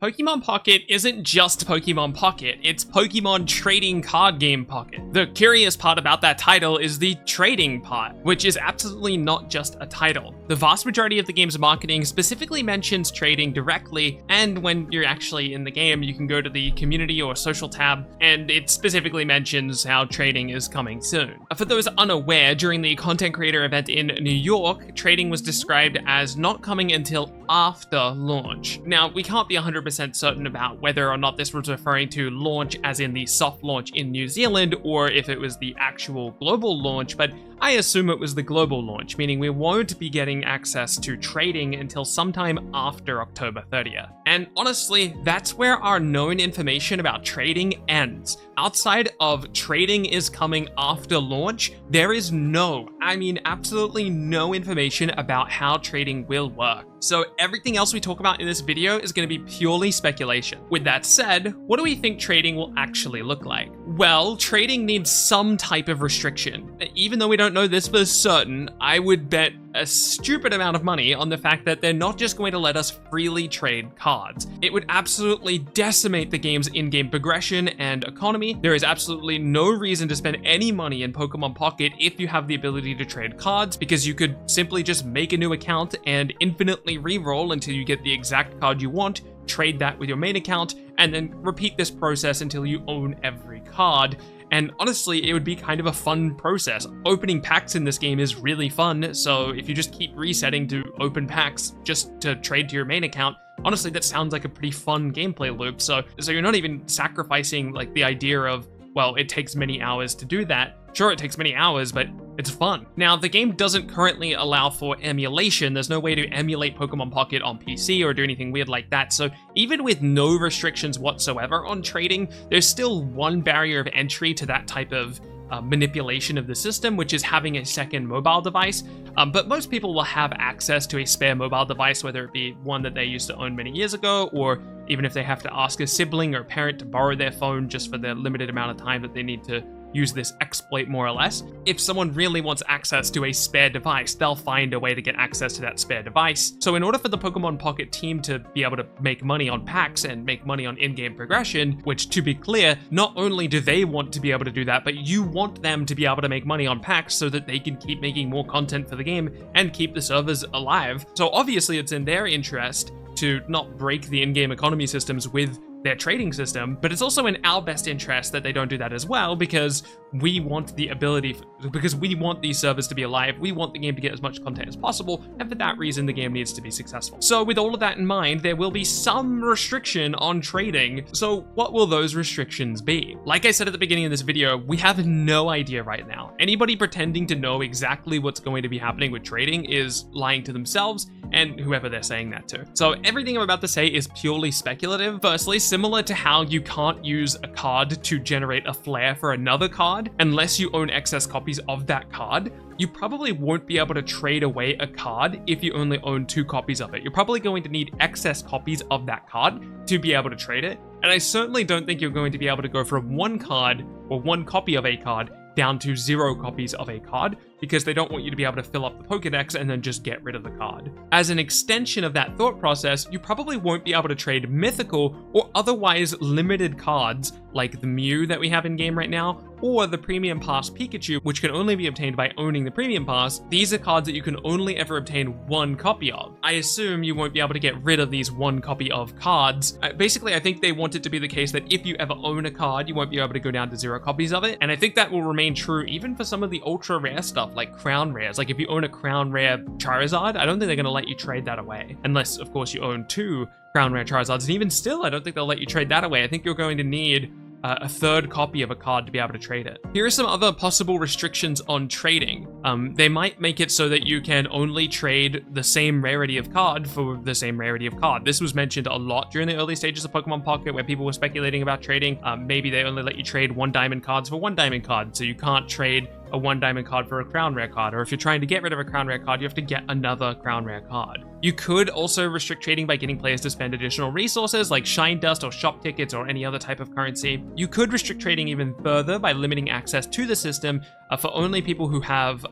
Pokemon Pocket isn't just Pokemon Pocket, it's Pokemon Trading Card Game Pocket. The curious part about that title is the trading part, which is absolutely not just a title. The vast majority of the game's marketing specifically mentions trading directly, and when you're actually in the game, you can go to the community or social tab, and it specifically mentions how trading is coming soon. For those unaware, during the content creator event in New York, trading was described as not coming until after launch. Now, we can't be 100% certain about whether or not this was referring to launch as in the soft launch in New Zealand or if it was the actual global launch, but I assume it was the global launch, meaning we won't be getting access to trading until sometime after October 30th. And honestly, that's where our known information about trading ends. Outside of trading is coming after launch, there is absolutely no information about how trading will work. So everything else we talk about in this video is going to be purely speculation. With that said, what do we think trading will actually look like? Well, trading needs some type of restriction. Even though we don't know this for certain, I would bet a stupid amount of money on the fact that they're not just going to let us freely trade cards. It would absolutely decimate the game's in-game progression and economy. There is absolutely no reason to spend any money in Pokemon Pocket if you have the ability to trade cards, because you could simply just make a new account and infinitely re-roll until you get the exact card you want, trade that with your main account, and then repeat this process until you own every card. And honestly, it would be kind of a fun process. Opening packs in this game is really fun, so if you just keep resetting to open packs just to trade to your main account, honestly, that sounds like a pretty fun gameplay loop. So you're not even sacrificing like the idea of, well, it takes many hours to do that. Sure, it takes many hours, but it's fun. Now, the game doesn't currently allow for emulation. There's no way to emulate Pokemon Pocket on PC or do anything weird like that. So even with no restrictions whatsoever on trading, there's still one barrier of entry to that type of manipulation of the system, which is having a second mobile device. But most people will have access to a spare mobile device, whether it be one that they used to own many years ago, or even if they have to ask a sibling or parent to borrow their phone just for the limited amount of time that they need to use this exploit, more or less. If someone really wants access to a spare device, they'll find a way to get access to that spare device. So in order for the Pokemon Pocket team to be able to make money on packs and make money on in-game progression, which, to be clear, not only do they want to be able to do that, but you want them to be able to make money on packs so that they can keep making more content for the game and keep the servers alive. So obviously it's in their interest to not break the in-game economy systems with their trading system, but it's also in our best interest that they don't do that as well, because we want the ability, because we want these servers to be alive, we want the game to get as much content as possible, and for that reason the game needs to be successful. So with all of that in mind, there will be some restriction on trading. So what will those restrictions be? Like I said at the beginning of this video, we have no idea right now. Anybody pretending to know exactly what's going to be happening with trading is lying to themselves and whoever they're saying that to. So everything I'm about to say is purely speculative. Firstly, similar to how you can't use a card to generate a flare for another card unless you own excess copies of that card, you probably won't be able to trade away a card if you only own 2 copies of it. You're probably going to need excess copies of that card to be able to trade it. And I certainly don't think you're going to be able to go from 1 card or 1 copy of a card down to 0 copies of a card, because they don't want you to be able to fill up the Pokédex and then just get rid of the card. As an extension of that thought process, you probably won't be able to trade mythical or otherwise limited cards like the Mew that we have in game right now, or the Premium Pass Pikachu, which can only be obtained by owning the Premium Pass. These are cards that you can only ever obtain 1 copy of. I assume you won't be able to get rid of these 1 copy of cards. Basically, I think they want it to be the case that if you ever own a card, you won't be able to go down to 0 copies of it. And I think that will remain true even for some of the ultra rare stuff like crown rares. Like if you own a crown rare Charizard, I don't think they're going to let you trade that away. Unless, of course, you own 2 crown rare Charizards. And even still, I don't think they'll let you trade that away. I think you're going to need a 3rd copy of a card to be able to trade it. Here are some other possible restrictions on trading. They might make it so that you can only trade the same rarity of card for the same rarity of card. This was mentioned a lot during the early stages of Pokemon Pocket where people were speculating about trading. Maybe they only let you trade 1 diamond cards for 1 diamond card, so you can't trade a 1 diamond card for a crown rare card, or if you're trying to get rid of a crown rare card, you have to get another crown rare card. You could also restrict trading by getting players to spend additional resources like shine dust or shop tickets or any other type of currency. You could restrict trading even further by limiting access to the system for only people who have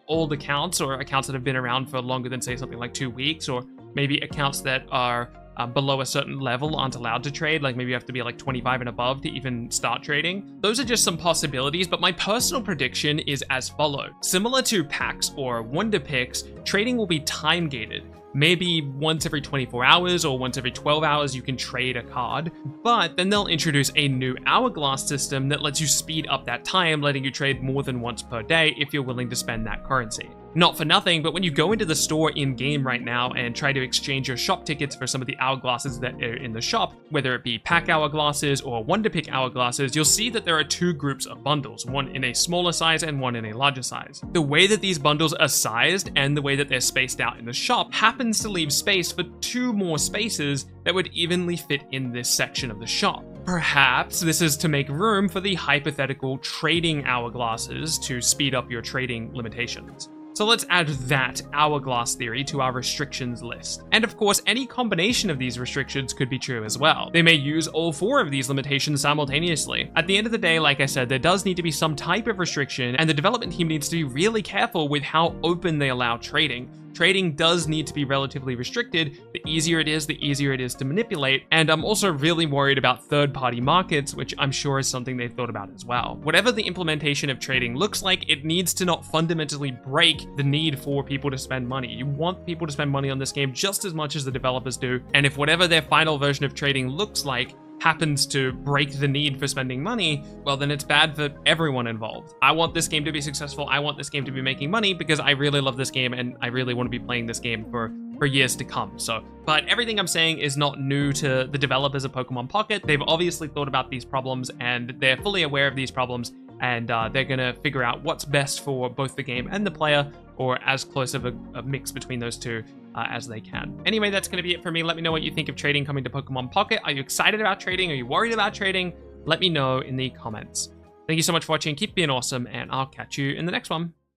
old accounts or accounts that have been around for longer than, say, something like 2 weeks, or maybe accounts that are below a certain level aren't allowed to trade, like maybe you have to be like 25 and above to even start trading. Those are just some possibilities, but my personal prediction is as follows. Similar to packs or wonder picks, trading will be time gated. Maybe once every 24 hours or once every 12 hours you can trade a card, but then they'll introduce a new hourglass system that lets you speed up that time, letting you trade more than once per day if you're willing to spend that currency. Not for nothing, but when you go into the store in-game right now and try to exchange your shop tickets for some of the hourglasses that are in the shop, whether it be pack hourglasses or wonder pick hourglasses, you'll see that there are two groups of bundles, one in a smaller size and one in a larger size. The way that these bundles are sized and the way that they're spaced out in the shop happens to leave space for two more spaces that would evenly fit in this section of the shop. Perhaps this is to make room for the hypothetical trading hourglasses to speed up your trading limitations. So let's add that hourglass theory to our restrictions list. And of course, any combination of these restrictions could be true as well. They may use all four of these limitations simultaneously. At the end of the day, like I said, there does need to be some type of restriction, and the development team needs to be really careful with how open they allow trading. Trading does need to be relatively restricted. The easier it is to manipulate. And I'm also really worried about third-party markets, which I'm sure is something they've thought about as well. Whatever the implementation of trading looks like, it needs to not fundamentally break the need for people to spend money. You want people to spend money on this game just as much as the developers do. And if whatever their final version of trading looks like happens to break the need for spending money, well, then it's bad for everyone involved. I want this game to be successful. I want this game to be making money because I really love this game and I really want to be playing this game for years to come. So, but everything I'm saying is not new to the developers of Pokemon Pocket. They've obviously thought about these problems and they're fully aware of these problems, and they're gonna figure out what's best for both the game and the player, or as close of a mix between those two as they can. Anyway, that's going to be it for me. Let me know what you think of trading coming to Pokemon Pocket. Are you excited about trading? Are you worried about trading? Let me know in the comments. Thank you so much for watching. Keep being awesome, and I'll catch you in the next one.